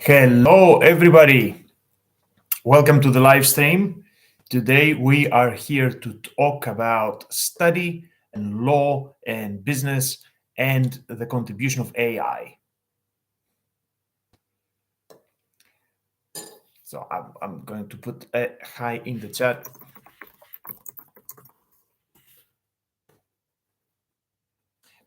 Hello, everybody. Welcome to the live stream. Today, we are here to talk about study and law and business and the contribution of AI. So, I'm going to put a hi in the chat.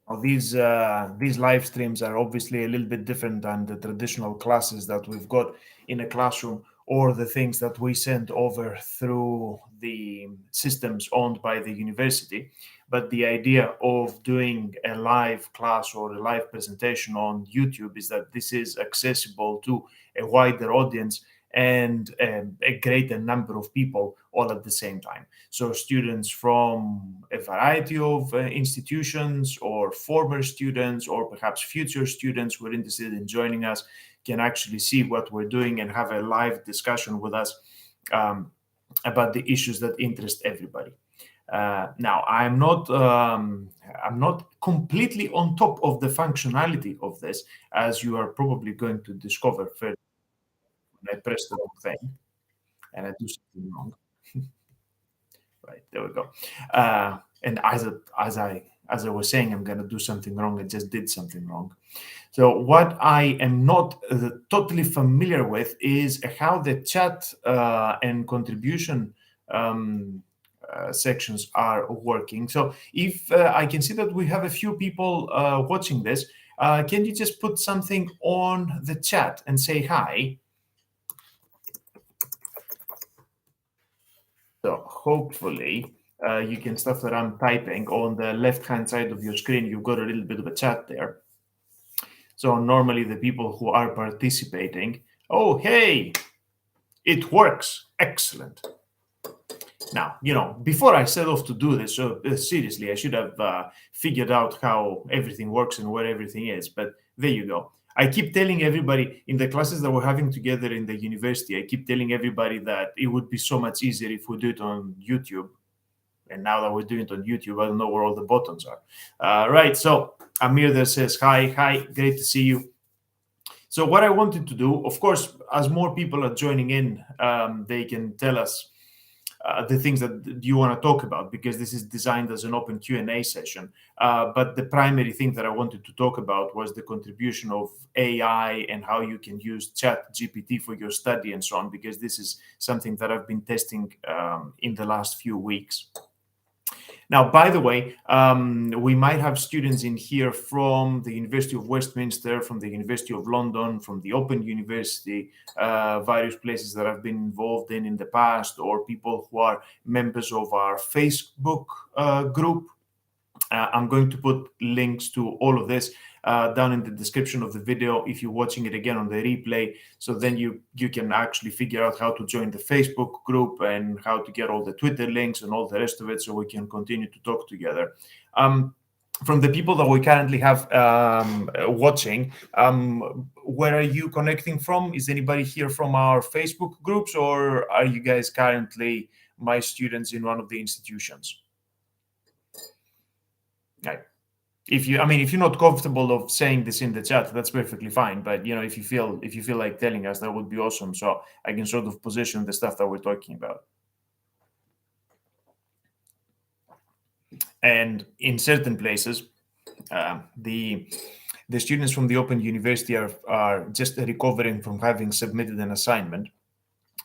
Now, these live streams are obviously a little bit different than the traditional classes that we've got in a classroom or the things that we send over through the systems owned by the university. But the idea of doing a live class or a live presentation on YouTube is that this is accessible to a wider audience and a greater number of people all at the same time. So students from a variety of institutions or former students or perhaps future students who are interested in joining us can actually see what we're doing and have a live discussion with us about the issues that interest everybody. Now, I'm not completely on top of the functionality of this, as you are probably going to discover further when I press the wrong thing and I do something wrong. Right, there we go. And as I was saying, I'm going to do something wrong. I just did something wrong. So what I am not totally familiar with is how the chat and contribution sections are working. So if I can see that we have a few people watching this, can you just put something on the chat and say hi? So hopefully you can stop that I'm typing. On the left-hand side of your screen, you've got a little bit of a chat there. So normally the people who are participating, oh, hey, it works. Excellent. Now, before I set off to do this, so seriously, I should have figured out how everything works and where everything is. But there you go. I keep telling everybody in the classes that we're having together in the university, I keep telling everybody that it would be so much easier if we do it on YouTube. And now that we're doing it on YouTube, I don't know where all the buttons are. Right. So Amir there says, hi, great to see you. So what I wanted to do, of course, as more people are joining in, they can tell us the things that you want to talk about, because this is designed as an open Q&A session. But the primary thing that I wanted to talk about was the contribution of AI and how you can use ChatGPT for your study and so on, because this is something that I've been testing in the last few weeks. Now, by the way, we might have students in here from the University of Westminster, from the University of London, from the Open University, various places that I've been involved in the past, or people who are members of our Facebook group. I'm going to put links to all of this down in the description of the video if you're watching it again on the replay. So then you can actually figure out how to join the Facebook group and how to get all the Twitter links and all the rest of it, so we can continue to talk together. From the people that we currently have watching, where are you connecting from? Is anybody here from our Facebook groups, or are you guys currently my students in one of the institutions? Right. If you're not comfortable of saying this in the chat, that's perfectly fine. But if you feel like telling us, that would be awesome. So I can sort of position the stuff that we're talking about. And in certain places, the students from the Open University are just recovering from having submitted an assignment.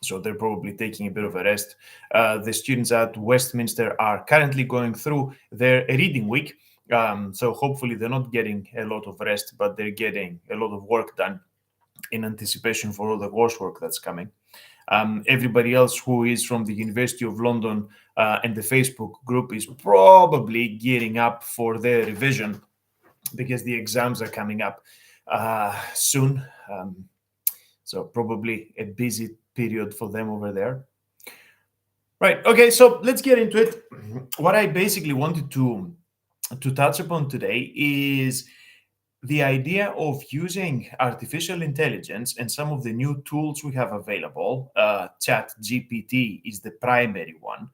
So they're probably taking a bit of a rest. The students at Westminster are currently going through their reading week. So hopefully they're not getting a lot of rest, but they're getting a lot of work done in anticipation for all the coursework that's coming. Everybody else who is from the University of London and the Facebook group is probably gearing up for their revision, because the exams are coming up soon. So probably a busy period for them over there. Right. Okay. So let's get into it. What I basically wanted to touch upon today is the idea of using artificial intelligence and some of the new tools we have available. ChatGPT is the primary one,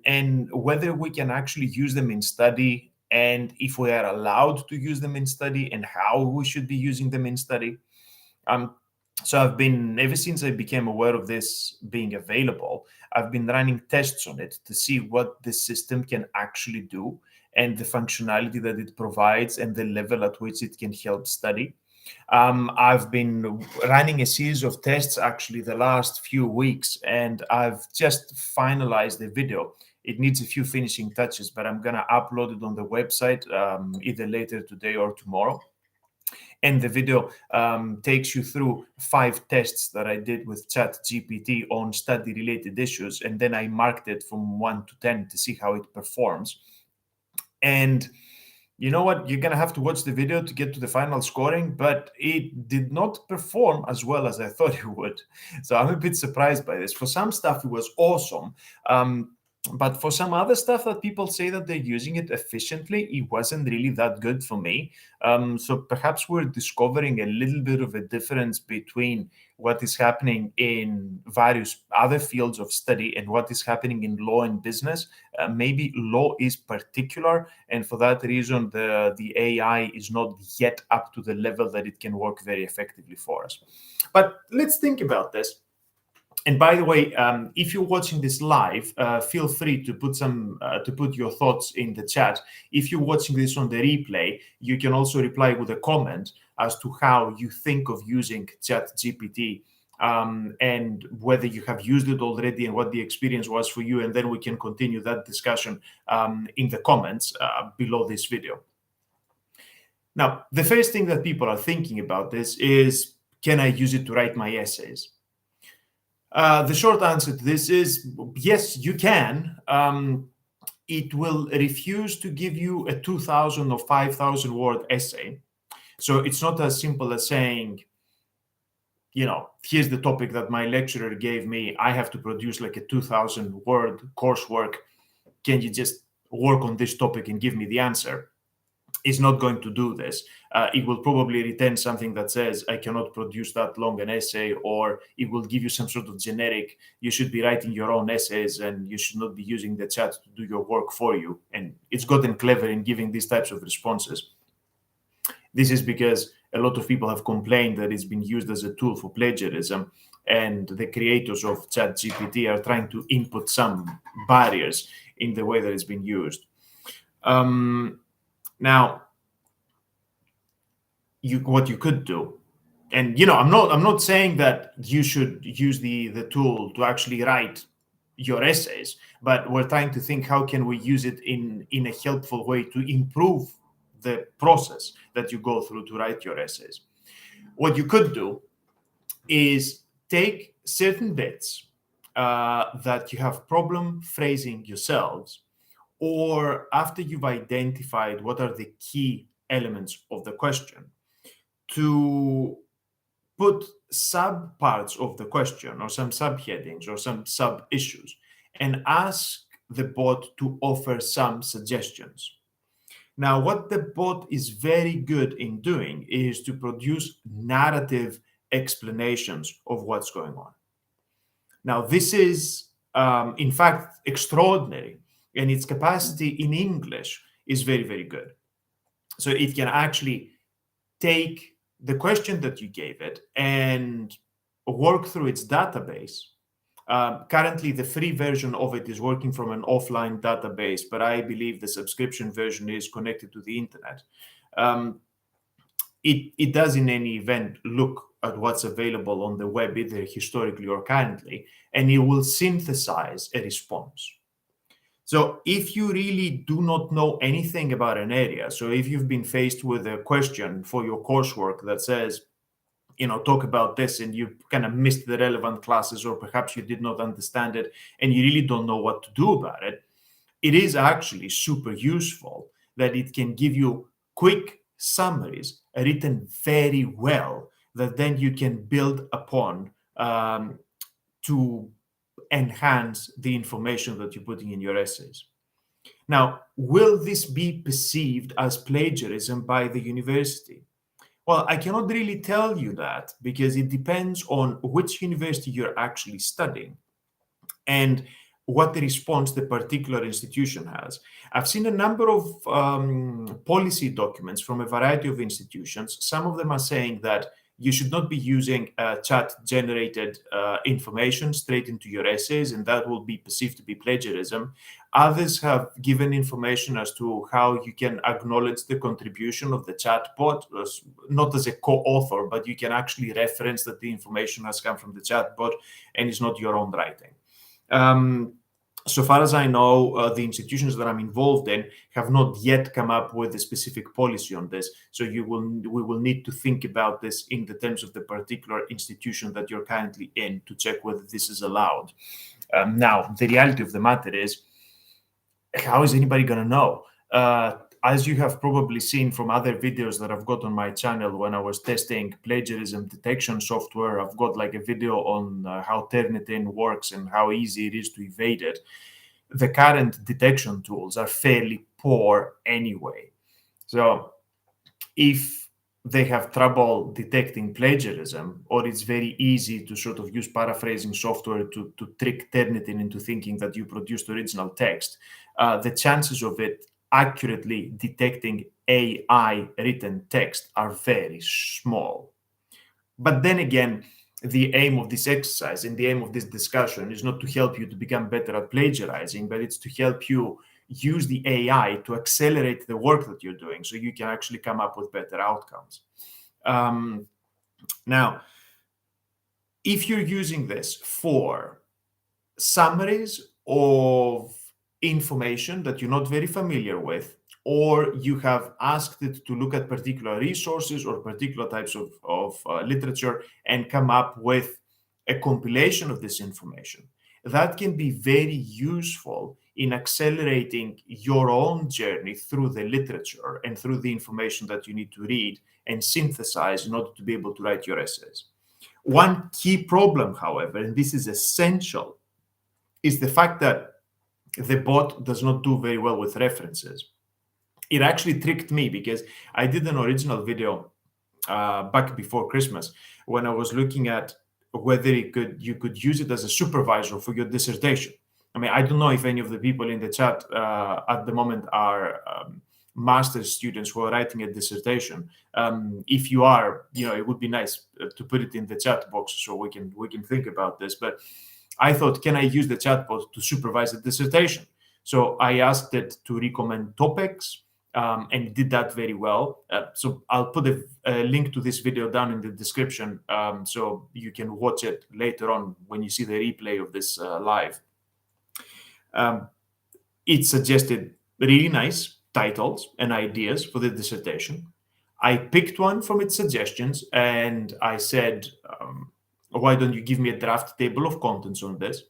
and whether we can actually use them in study, and if we are allowed to use them in study, and how we should be using them in study. So I've been, ever since I became aware of this being available, I've been running tests on it to see what the system can actually do and the functionality that it provides and the level at which it can help study. I've been running a series of tests actually the last few weeks, and I've just finalized the video. It needs a few finishing touches, but I'm going to upload it on the website either later today or tomorrow. And the video takes you through 5 tests that I did with ChatGPT on study related issues. And then I marked it from 1 to 10 to see how it performs. And you know what? You're going to have to watch the video to get to the final scoring, but it did not perform as well as I thought it would. So I'm a bit surprised by this. For some stuff, it was awesome. But for some other stuff that people say that they're using it efficiently, it wasn't really that good for me. So perhaps we're discovering a little bit of a difference between what is happening in various other fields of study and what is happening in law and business. Maybe law is particular, and for that reason, the AI is not yet up to the level that it can work very effectively for us. But let's think about this. And by the way, if you're watching this live, feel free to put your thoughts in the chat. If you're watching this on the replay, you can also reply with a comment as to how you think of using ChatGPT, and whether you have used it already and what the experience was for you. And then we can continue that discussion in the comments below this video. Now, the first thing that people are thinking about this is, can I use it to write my essays? The short answer to this is yes, you can. It will refuse to give you a 2,000 or 5,000 word essay. So it's not as simple as saying, here's the topic that my lecturer gave me. I have to produce like a 2,000 word coursework. Can you just work on this topic and give me the answer? It's not going to do this. It will probably return something that says, I cannot produce that long an essay, or it will give you some sort of generic, you should be writing your own essays and you should not be using the chat to do your work for you. And it's gotten clever in giving these types of responses. This is because a lot of people have complained that it's been used as a tool for plagiarism, and the creators of ChatGPT are trying to input some barriers in the way that it's been used. Now, what you could do, and I'm not saying that you should use the tool to actually write your essays, but we're trying to think, how can we use it in a helpful way to improve the process that you go through to write your essays. What you could do is take certain bits that you have problem phrasing yourselves, or after you've identified what are the key elements of the question, to put sub parts of the question or some subheadings or some sub issues and ask the bot to offer some suggestions. Now, what the bot is very good in doing is to produce narrative explanations of what's going on. Now, this is, in fact, extraordinary, and its capacity in English is very, very good. So it can actually take the question that you gave it and work through its database. Currently, the free version of it is working from an offline database, but I believe the subscription version is connected to the internet. It does, in any event, look at what's available on the web, either historically or currently, and it will synthesize a response. So if you really do not know anything about an area, so if you've been faced with a question for your coursework that says, talk about this, and you kind of missed the relevant classes, or perhaps you did not understand it and you really don't know what to do about it, it is actually super useful that it can give you quick summaries written very well that then you can build upon to enhance the information that you're putting in your essays. Now, will this be perceived as plagiarism by the university? Well, I cannot really tell you that, because it depends on which university you're actually studying and what the response the particular institution has. I've seen a number of policy documents from a variety of institutions. Some of them are saying that You should not be using chat generated information straight into your essays, and that will be perceived to be plagiarism. Others have given information as to how you can acknowledge the contribution of the chatbot, not as a co-author, but you can actually reference that the information has come from the chatbot and is not your own writing. So far as I know, the institutions that I'm involved in have not yet come up with a specific policy on this. So we will need to think about this in the terms of the particular institution that you're currently in to check whether this is allowed. Now, the reality of the matter is, how is anybody going to know? As you have probably seen from other videos that I've got on my channel, when I was testing plagiarism detection software, I've got like a video on how Turnitin works and how easy it is to evade it. The current detection tools are fairly poor anyway. So if they have trouble detecting plagiarism, or it's very easy to sort of use paraphrasing software to trick Turnitin into thinking that you produced original text, the chances of it accurately detecting AI written text are very small. But then again, the aim of this exercise and the aim of this discussion is not to help you to become better at plagiarizing, but it's to help you use the AI to accelerate the work that you're doing so you can actually come up with better outcomes. Now, if you're using this for summaries of information that you're not very familiar with, or you have asked it to look at particular resources or particular types of literature and come up with a compilation of this information, that can be very useful in accelerating your own journey through the literature and through the information that you need to read and synthesize in order to be able to write your essays. One key problem, however, and this is essential, is the fact that the bot does not do very well with references. It actually tricked me because I did an original video back before Christmas when I was looking at whether you could use it as a supervisor for your dissertation. I mean, I don't know if any of the people in the chat at the moment are master's students who are writing a dissertation. If you are, it would be nice to put it in the chat box so we can think about this. But I thought, can I use the chatbot to supervise the dissertation? So I asked it to recommend topics, and it did that very well. So I'll put a link to this video down in the description so you can watch it later on when you see the replay of this live. It suggested really nice titles and ideas for the dissertation. I picked one from its suggestions and I said, why don't you give me a draft table of contents on this?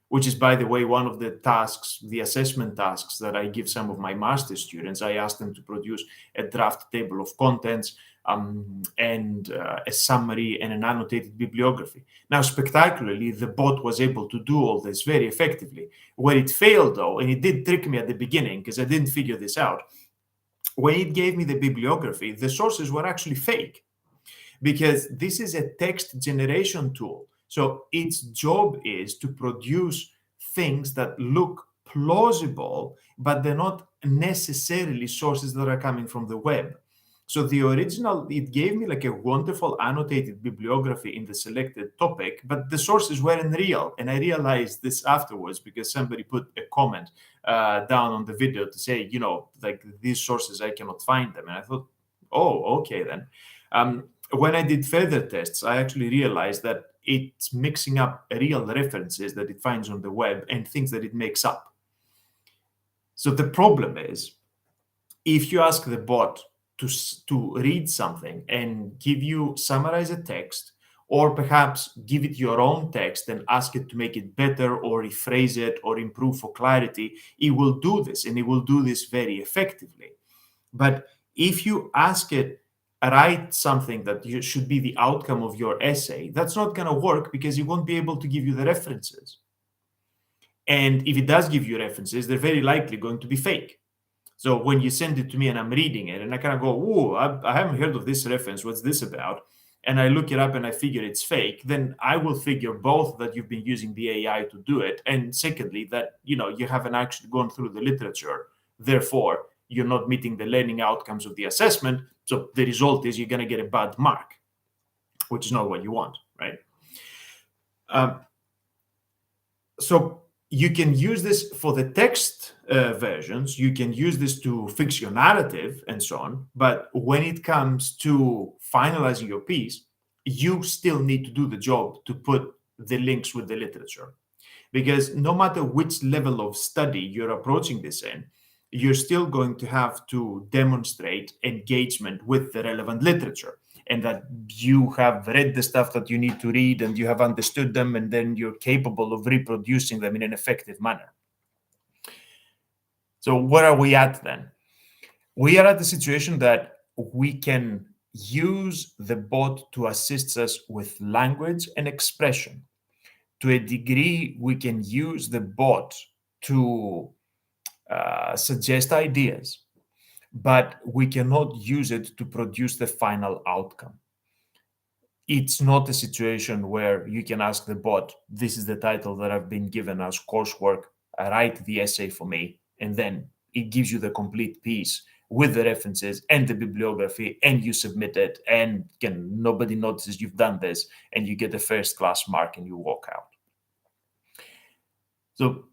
Which is, by the way, one of the tasks, the assessment tasks that I give some of my master's students. I ask them to produce a draft table of contents and a summary and an annotated bibliography. Now, spectacularly, the bot was able to do all this very effectively. Where it failed, though, and it did trick me at the beginning because I didn't figure this out, when it gave me the bibliography, the sources were actually fake because this is a text generation tool. So its job is to produce things that look plausible, but they're not necessarily sources that are coming from the web. So the original, it gave me like a wonderful annotated bibliography in the selected topic, but the sources weren't real. And I realized this afterwards because somebody put a comment down on the video to say, like these sources, I cannot find them. And I thought, oh, okay then. When I did further tests, I actually realized that it's mixing up real references that it finds on the web and things that it makes up. So the problem is, if you ask the bot to read something and summarize a text, or perhaps give it your own text and ask it to make it better or rephrase it or improve for clarity, it will do this, and it will do this very effectively. But if you ask it, write something that should be the outcome of your essay, that's not going to work because it won't be able to give you the references. And if it does give you references, they're very likely going to be fake. So when you send it to me and I'm reading it and I kind of go, oh, I haven't heard of this reference. What's this about? And I look it up and I figure it's fake, then I will figure both that you've been using the AI to do it. And secondly, that, you haven't actually gone through the literature. Therefore, you're not meeting the learning outcomes of the assessment. So the result is you're going to get a bad mark. which is not what you want, right? Um, so you can use this for the text versions. You can use this to fix your narrative and so on. But when it comes to finalizing your piece, you still need to do the job to put the links with the literature. Because no matter which level of study you're approaching this in, you're still going to have to demonstrate engagement with the relevant literature, and that you have read the stuff that you need to read and you have understood them, and then you're capable of reproducing them in an effective manner. So, where are we at then? We are at the situation that we can use the bot to assist us with language and expression. To a degree, we can use the bot to suggest ideas, but we cannot use it to produce the final outcome. It's not a situation where you can ask the bot, this is the title that I've been given as coursework, write the essay for me, and then it gives you the complete piece with the references and the bibliography, and you submit it, and nobody notices you've done this, and you get a first class mark and you walk out. So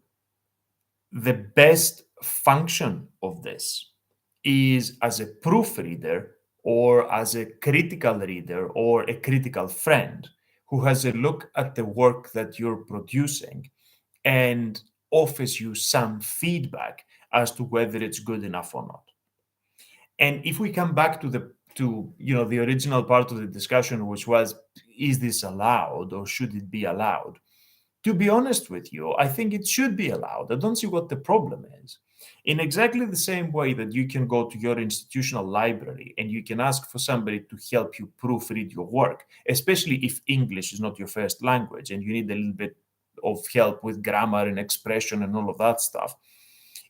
the best function of this is as a proofreader or as a critical reader or a critical friend who has a look at the work that you're producing and offers you some feedback as to whether it's good enough or not. And if we come back to the original part of the discussion, which was, is this allowed or should it be allowed? To be honest with you, I think it should be allowed. I don't see what the problem is. In exactly the same way that you can go to your institutional library and you can ask for somebody to help you proofread your work, especially if English is not your first language and you need a little bit of help with grammar and expression and all of that stuff.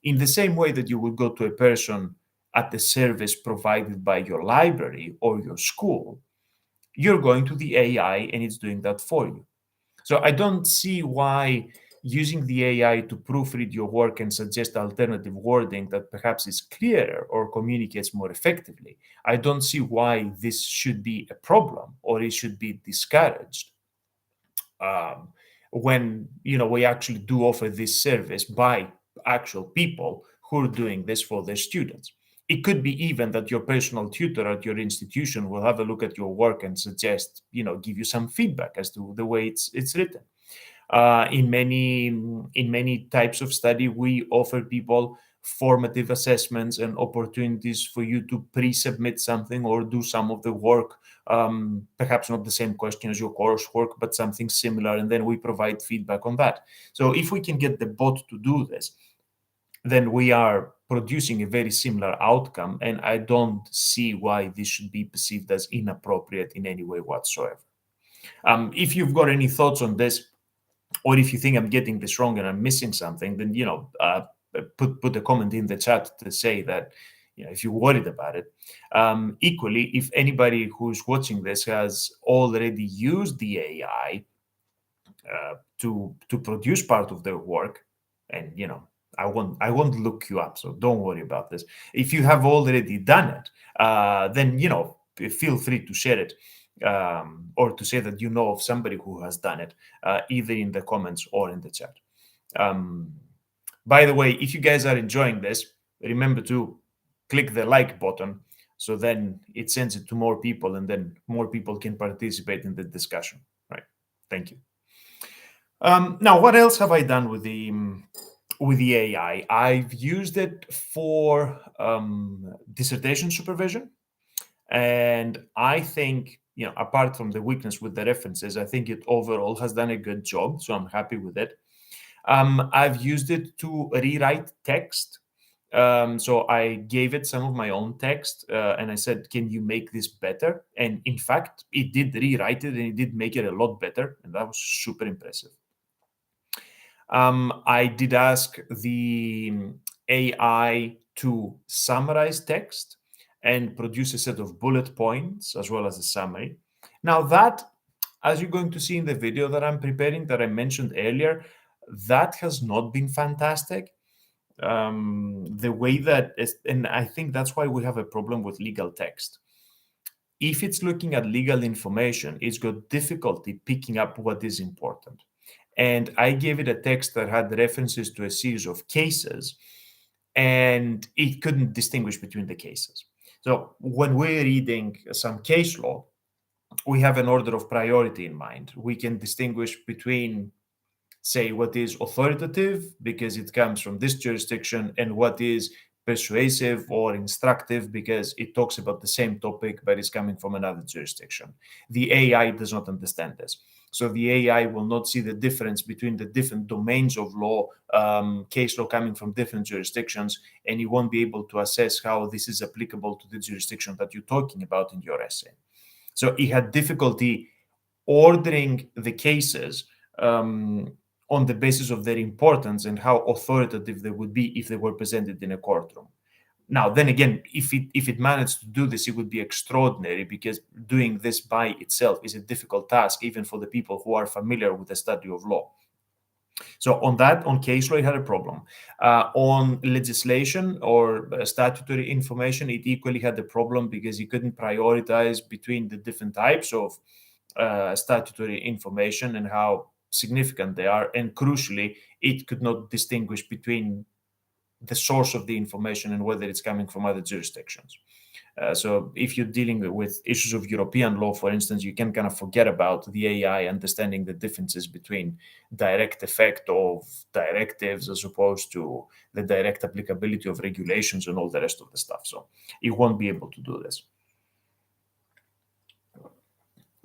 In the same way that you would go to a person at the service provided by your library or your school, you're going to the AI and it's doing that for you. So I don't see why using the AI to proofread your work and suggest alternative wording that perhaps is clearer or communicates more effectively, I don't see why this should be a problem or it should be discouraged. When we actually do offer this service by actual people who are doing this for their students. It could be even that your personal tutor at your institution will have a look at your work and suggest, give you some feedback as to the way it's written. In many types of study, we offer people formative assessments and opportunities for you to pre-submit something or do some of the work, perhaps not the same question as your coursework, but something similar, and then we provide feedback on that. So if we can get the bot to do this, then we are producing a very similar outcome, and I don't see why this should be perceived as inappropriate in any way whatsoever. If you've got any thoughts on this, or if you think I'm getting this wrong and I'm missing something, then put a comment in the chat to say that if you're worried about it. Equally, if anybody who's watching this has already used the AI to produce part of their work, and I won't look you up, so don't worry about this. If you have already done it, then feel free to share it. Or to say that you know of somebody who has done it, either in the comments or in the chat. By the way, if you guys are enjoying this, remember to click the like button, so then it sends it to more people, and then more people can participate in the discussion. Right? Thank you. Now, what else have I done with the AI? I've used it for dissertation supervision. And I think, apart from the weakness with the references, I think it overall has done a good job. So I'm happy with it. I've used it to rewrite text. So I gave it some of my own text and I said, can you make this better? And in fact, it did rewrite it and it did make it a lot better. And that was super impressive. I did ask the AI to summarize text and produce a set of bullet points as well as a summary. Now that, as you're going to see in the video that I'm preparing that I mentioned earlier, that has not been fantastic. The way that is, and I think that's why we have a problem with legal text. if it's looking at legal information, it's got difficulty picking up what is important. And I gave it a text that had references to a series of cases, and it couldn't distinguish between the cases. So when we're reading some case law, we have an order of priority in mind. We can distinguish between, say, what is authoritative because it comes from this jurisdiction, and what is persuasive or instructive because it talks about the same topic but is coming from another jurisdiction. The AI does not understand this. So the AI will not see the difference between the different domains of law, case law coming from different jurisdictions, and you won't be able to assess how this is applicable to the jurisdiction that you're talking about in your essay. So it had difficulty ordering the cases on the basis of their importance and how authoritative they would be if they were presented in a courtroom. Now, then again, if it managed to do this, it would be extraordinary, because doing this by itself is a difficult task, even for the people who are familiar with the study of law. So on case law, it had a problem. On legislation or statutory information, it equally had a problem because it couldn't prioritize between the different types of statutory information and how significant they are. And crucially, it could not distinguish between the source of the information and whether it's coming from other jurisdictions. So if you're dealing with issues of European law, for instance, you can kind of forget about the AI understanding the differences between direct effect of directives as opposed to the direct applicability of regulations and all the rest of the stuff. So it won't be able to do this.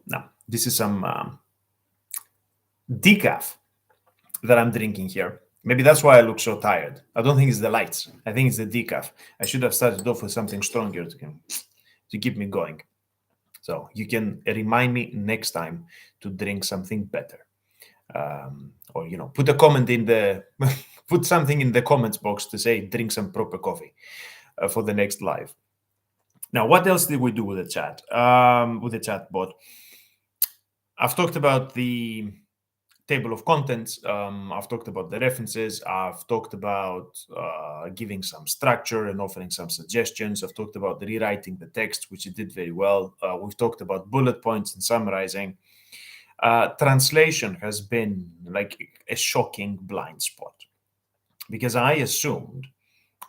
Now, this is some decaf that I'm drinking here. Maybe that's why I look so tired. I don't think it's the lights. I think it's the decaf. I should have started off with something stronger to keep me going. So you can remind me next time to drink something better. Or, put a comment in the, put something in the comments box to say, drink some proper coffee for the next live. Now, what else did we do with the chat, with the chat bot? I've talked about the table of contents. I've talked about the references. I've talked about giving some structure and offering some suggestions. I've talked about rewriting the text, which it did very well. We've talked about bullet points and summarizing. Translation has been like a shocking blind spot, because I assumed,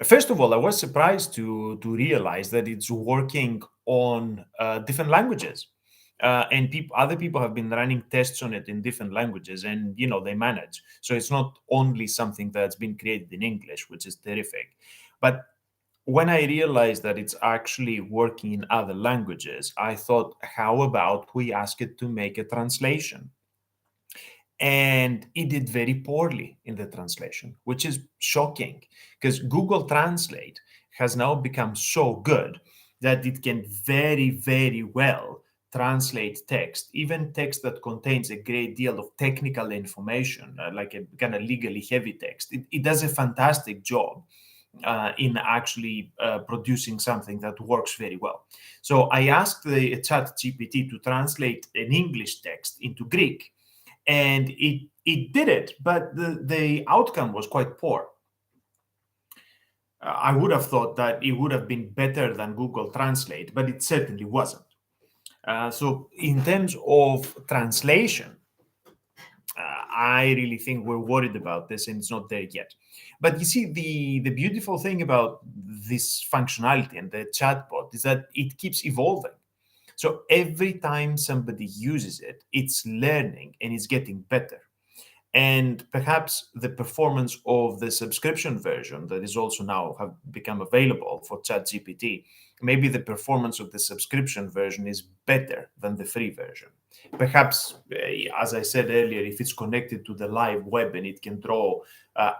first of all, I was surprised to realize that it's working on different languages. And other people have been running tests on it in different languages, and they manage. So it's not only something that's been created in English, which is terrific. But when I realized that it's actually working in other languages, I thought, how about we ask it to make a translation? And it did very poorly in the translation, which is shocking, because Google Translate has now become so good that it can very, very well translate text, even text that contains a great deal of technical information, like a kind of legally heavy text. It does a fantastic job in actually producing something that works very well. So I asked the ChatGPT to translate an English text into Greek, and it did it, but the outcome was quite poor. I would have thought that it would have been better than Google Translate, but it certainly wasn't. So in terms of translation, I really think we're worried about this, and it's not there yet. But you see, the beautiful thing about this functionality and the chatbot is that it keeps evolving. So every time somebody uses it, it's learning and it's getting better. And perhaps the performance of the subscription version that is also now have become available for ChatGPT, maybe the performance of the subscription version is better than the free version. Perhaps, as I said earlier, if it's connected to the live web and it can draw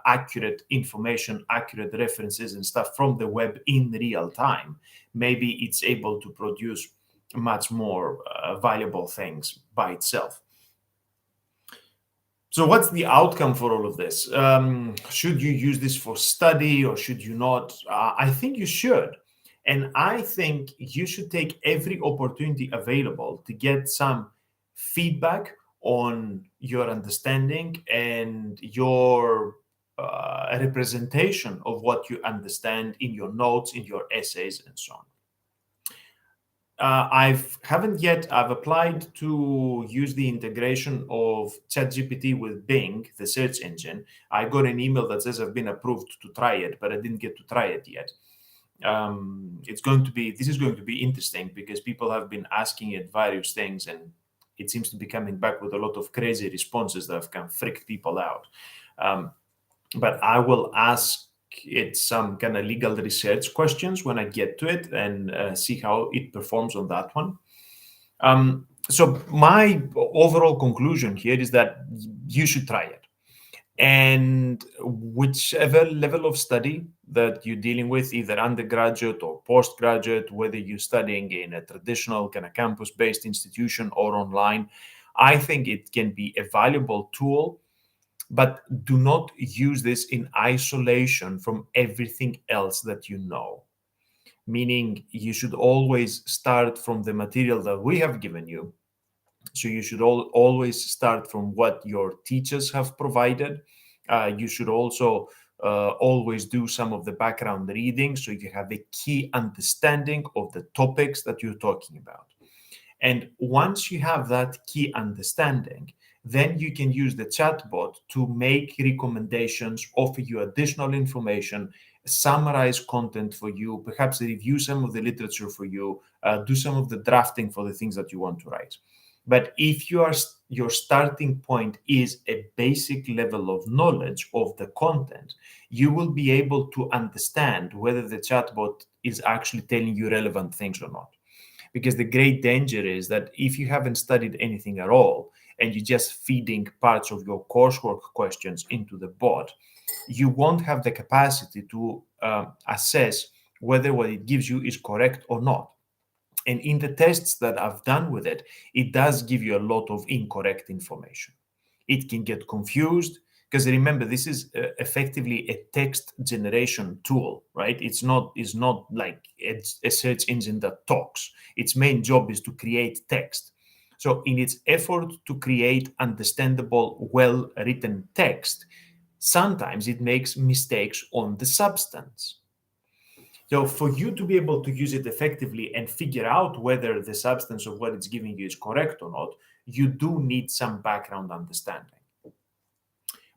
accurate information, accurate references and stuff from the web in real time, maybe it's able to produce much more valuable things by itself. So what's the outcome for all of this? Should you use this for study or should you not? I think you should. And I think you should take every opportunity available to get some feedback on your understanding and your representation of what you understand in your notes, in your essays, and so on. Haven't yet. I've applied to use the integration of ChatGPT with Bing, the search engine. I got an email that says I've been approved to try it, but I didn't get to try it yet. This is going to be interesting because people have been asking it various things, and it seems to be coming back with a lot of crazy responses that have kind of freaked people out. But I will ask it some kind of legal research questions when I get to it and see how it performs on that one. So my overall conclusion here is that you should try it. And whichever level of study that you're dealing with, either undergraduate or postgraduate, whether you're studying in a traditional kind of campus-based institution or online, I think it can be a valuable tool, but do not use this in isolation from everything else that you know. Meaning, you should always start from the material that we have given you. So you should always start from what your teachers have provided. You should also always do some of the background reading so you have a key understanding of the topics that you're talking about. And once you have that key understanding, then you can use the chatbot to make recommendations, offer you additional information, summarize content for you, perhaps review some of the literature for you, do some of the drafting for the things that you want to write. But if your starting point is a basic level of knowledge of the content, you will be able to understand whether the chatbot is actually telling you relevant things or not. Because the great danger is that if you haven't studied anything at all and you're just feeding parts of your coursework questions into the bot, you won't have the capacity to assess whether what it gives you is correct or not. And in the tests that I've done with it, it does give you a lot of incorrect information. It can get confused because remember, this is effectively a text generation tool, right? It's not like a search engine that talks. Its main job is to create text. So in its effort to create understandable, well-written text, sometimes it makes mistakes on the substance. So for you to be able to use it effectively and figure out whether the substance of what it's giving you is correct or not, you do need some background understanding.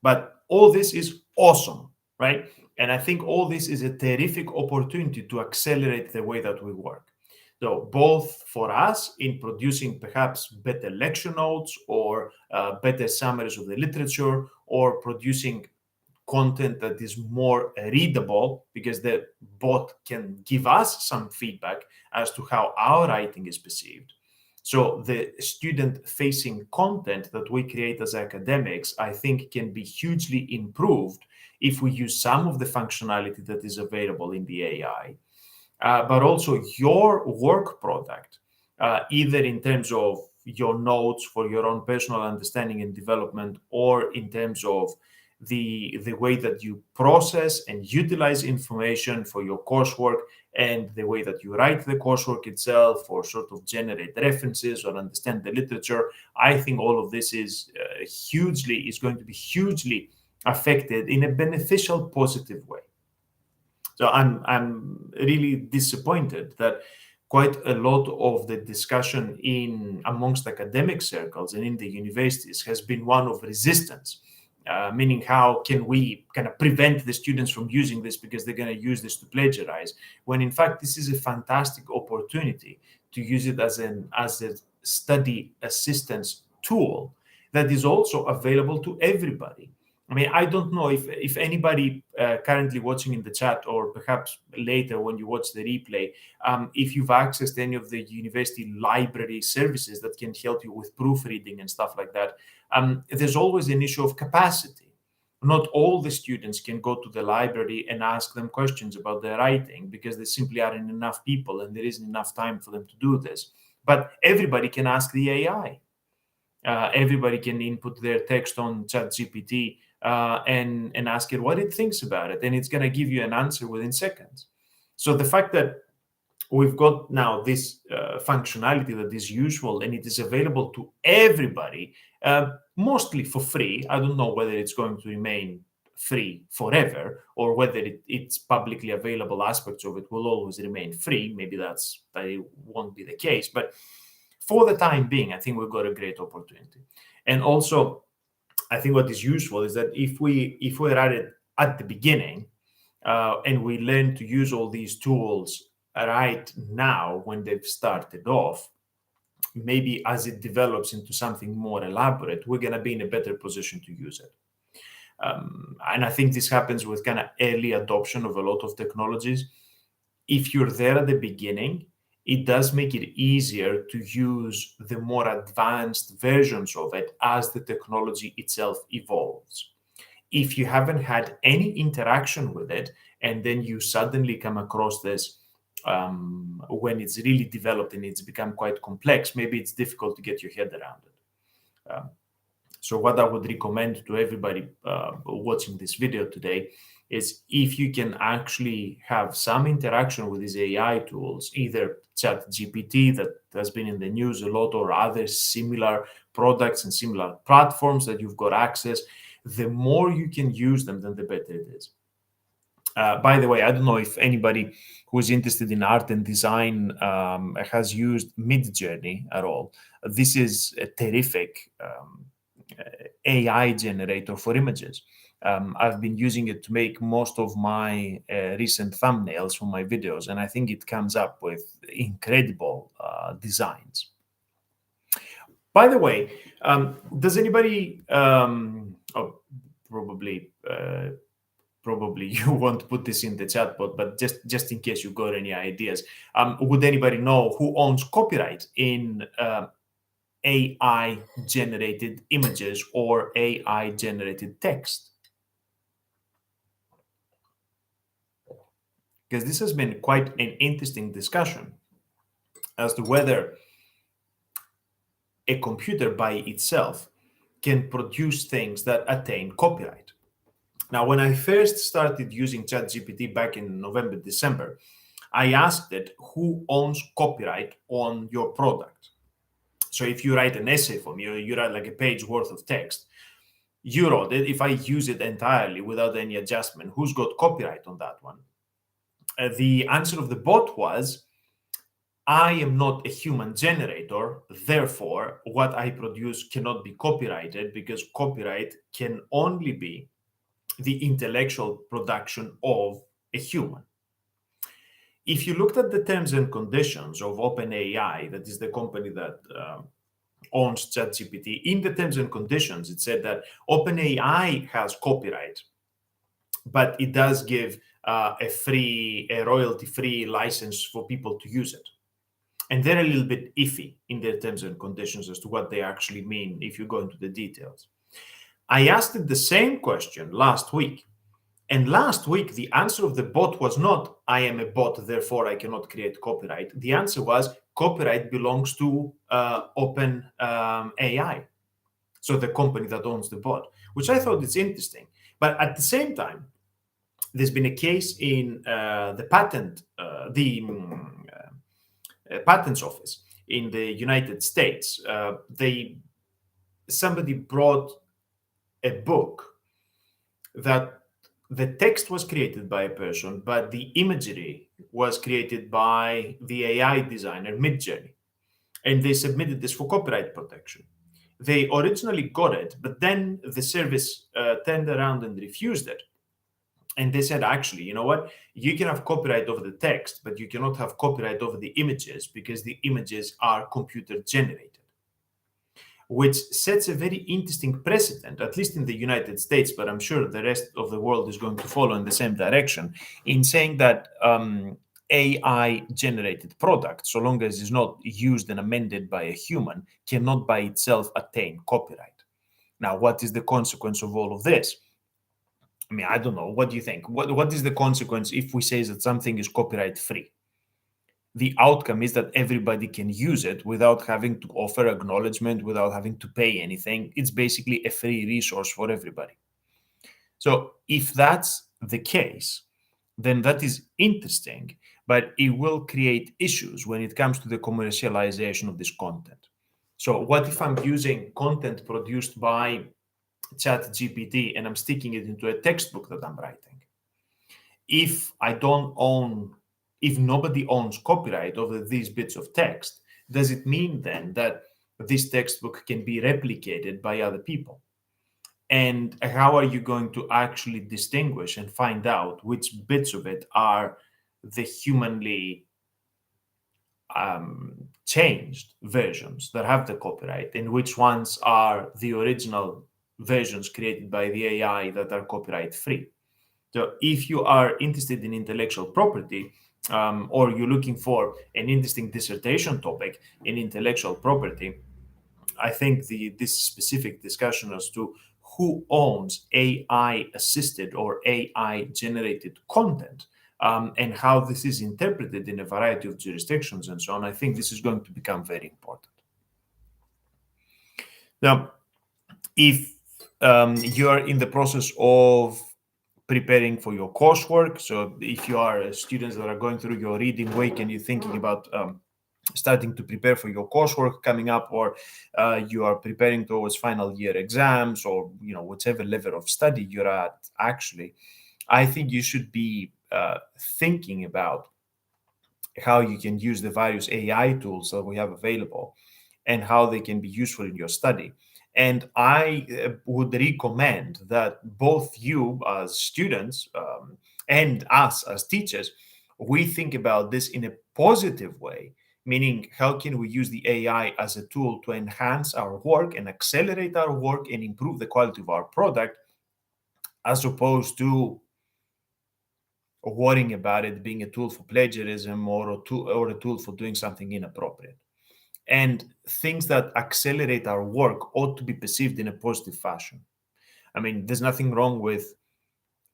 But all this is awesome, right? And I think all this is a terrific opportunity to accelerate the way that we work. So both for us in producing perhaps better lecture notes or better summaries of the literature, or producing content that is more readable, because the bot can give us some feedback as to how our writing is perceived. So the student-facing content that we create as academics, I think, can be hugely improved if we use some of the functionality that is available in the AI. But also your work product, either in terms of your notes for your own personal understanding and development, or in terms of the way that you process and utilize information for your coursework, and the way that you write the coursework itself, or sort of generate references or understand the literature. I think all of this is going to be hugely affected in a beneficial, positive way. So I'm really disappointed that quite a lot of the discussion in amongst academic circles and in the universities has been one of resistance, meaning how can we kind of prevent the students from using this because they're going to use this to plagiarize, when in fact this is a fantastic opportunity to use it as a study assistance tool that is also available to everybody. I mean, I don't know if anybody currently watching in the chat, or perhaps later when you watch the replay, if you've accessed any of the university library services that can help you with proofreading and stuff like that. There's always an issue of capacity. Not all the students can go to the library and ask them questions about their writing because there simply aren't enough people and there isn't enough time for them to do this. But everybody can ask the AI. Everybody can input their text on ChatGPT and ask it what it thinks about it, and it's going to give you an answer within seconds. So the fact that we've got now this functionality that is useful and it is available to everybody, mostly for free. I don't know whether it's going to remain free forever, or whether it's publicly available aspects of it will always remain free. Maybe that won't be the case, but for the time being, I think we've got a great opportunity. And also, I think what is useful is that if we're at it at the beginning, and we learn to use all these tools right now when they've started off, maybe as it develops into something more elaborate, we're going to be in a better position to use it. And I think this happens with kind of early adoption of a lot of technologies. If you're there at the beginning, it does make it easier to use the more advanced versions of it as the technology itself evolves. If you haven't had any interaction with it, and then you suddenly come across this when it's really developed and it's become quite complex, maybe it's difficult to get your head around it. So what I would recommend to everybody watching this video today is, if you can actually have some interaction with these AI tools, either ChatGPT that has been in the news a lot, or other similar products and similar platforms that you've got access, the more you can use them, then the better it is. By the way, I don't know if anybody who's interested in art and design has used Midjourney at all. This is a terrific AI generator for images. I've been using it to make most of my recent thumbnails for my videos, and I think it comes up with incredible designs. By the way, does anybody? Probably you won't put this in the chat bot, but just in case you've got any ideas, would anybody know who owns copyright in AI generated images or AI generated text? Because this has been quite an interesting discussion as to whether a computer by itself can produce things that attain copyright. Now, when I first started using ChatGPT back in November, December, I asked it, who owns copyright on your product? So if you write an essay for me, or you write like a page worth of text, you wrote it. If I use it entirely without any adjustment, who's got copyright on that one? The answer of the bot was, I am not a human generator, therefore what I produce cannot be copyrighted, because copyright can only be the intellectual production of a human. If you looked at the terms and conditions of OpenAI, that is the company that owns ChatGPT, in the terms and conditions, it said that OpenAI has copyright, but it does give a royalty-free license for people to use it. And they're a little bit iffy in their terms and conditions as to what they actually mean if you go into the details. I asked it the same question last week. And last week, the answer of the bot was not, I am a bot, therefore I cannot create copyright. The answer was, copyright belongs to OpenAI, so the company that owns the bot, which I thought is interesting. But at the same time, there's been a case in the Patents Office in the United States. Somebody brought a book that the text was created by a person, but the imagery was created by the AI designer Midjourney, and they submitted this for copyright protection. They originally got it, but then the service turned around and refused it. And they said, actually, you know what? You can have copyright over the text, but you cannot have copyright over the images, because the images are computer generated, which sets a very interesting precedent, at least in the United States, but I'm sure the rest of the world is going to follow in the same direction, in saying that AI-generated product, so long as it's not used and amended by a human, cannot by itself attain copyright. Now, what is the consequence of all of this? I mean, I don't know. What do you think? What is the consequence if we say that something is copyright-free? The outcome is that everybody can use it without having to offer acknowledgement, without having to pay anything. It's basically a free resource for everybody. So if that's the case, then that is interesting, but it will create issues when it comes to the commercialization of this content. So what if I'm using content produced by ChatGPT and I'm sticking it into a textbook that I'm writing, if I don't own, if nobody owns copyright over these bits of text, does it mean then that this textbook can be replicated by other people? And how are you going to actually distinguish and find out which bits of it are the humanly changed versions that have the copyright, and which ones are the original versions created by the AI that are copyright free? So, if you are interested in intellectual property, or you're looking for an interesting dissertation topic in intellectual property, I think this specific discussion as to who owns AI assisted or AI generated content, and how this is interpreted in a variety of jurisdictions and so on, I think this is going to become very important. Now, if you are in the process of preparing for your coursework, so if you are students that are going through your reading week and you're thinking about starting to prepare for your coursework coming up, or you are preparing towards final year exams, or whatever level of study you're at, actually, I think you should be thinking about how you can use the various AI tools that we have available and how they can be useful in your study. And I would recommend that both you as students, and us as teachers, we think about this in a positive way, meaning how can we use the AI as a tool to enhance our work and accelerate our work and improve the quality of our product, as opposed to worrying about it being a tool for plagiarism, or a tool for doing something inappropriate. And things that accelerate our work ought to be perceived in a positive fashion. I mean, there's nothing wrong with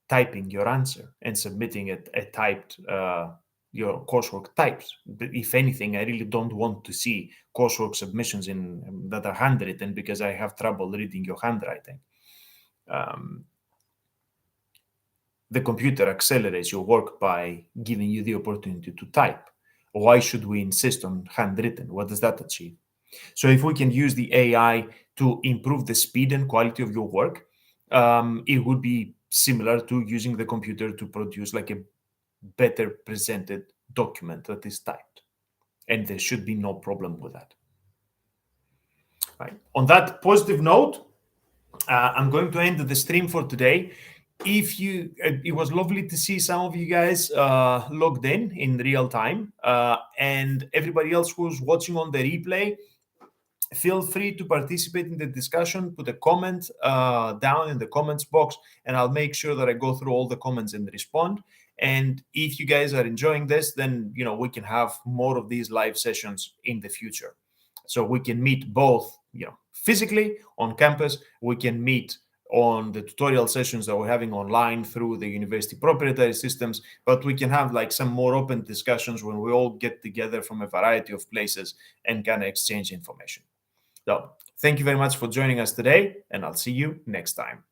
typing your answer and submitting it a typed your coursework types. But if anything, I really don't want to see coursework submissions in that are handwritten, because I have trouble reading your handwriting. The computer accelerates your work by giving you the opportunity to type. Why should we insist on handwritten? What does that achieve? So if we can use the AI to improve the speed and quality of your work, it would be similar to using the computer to produce like a better presented document that is typed. And there should be no problem with that. Right. On that positive note, I'm going to end the stream for today. It was lovely to see some of you guys logged in real time, and everybody else who's watching on the replay, feel free to participate in the discussion. Put a comment down in the comments box, and I'll make sure that I go through all the comments and respond. And if you guys are enjoying this, then we can have more of these live sessions in the future. So we can meet both, physically on campus. We can meet on the tutorial sessions that we're having online through the university proprietary systems, but we can have like some more open discussions when we all get together from a variety of places and kind of exchange information. So thank you very much for joining us today, and I'll see you next time.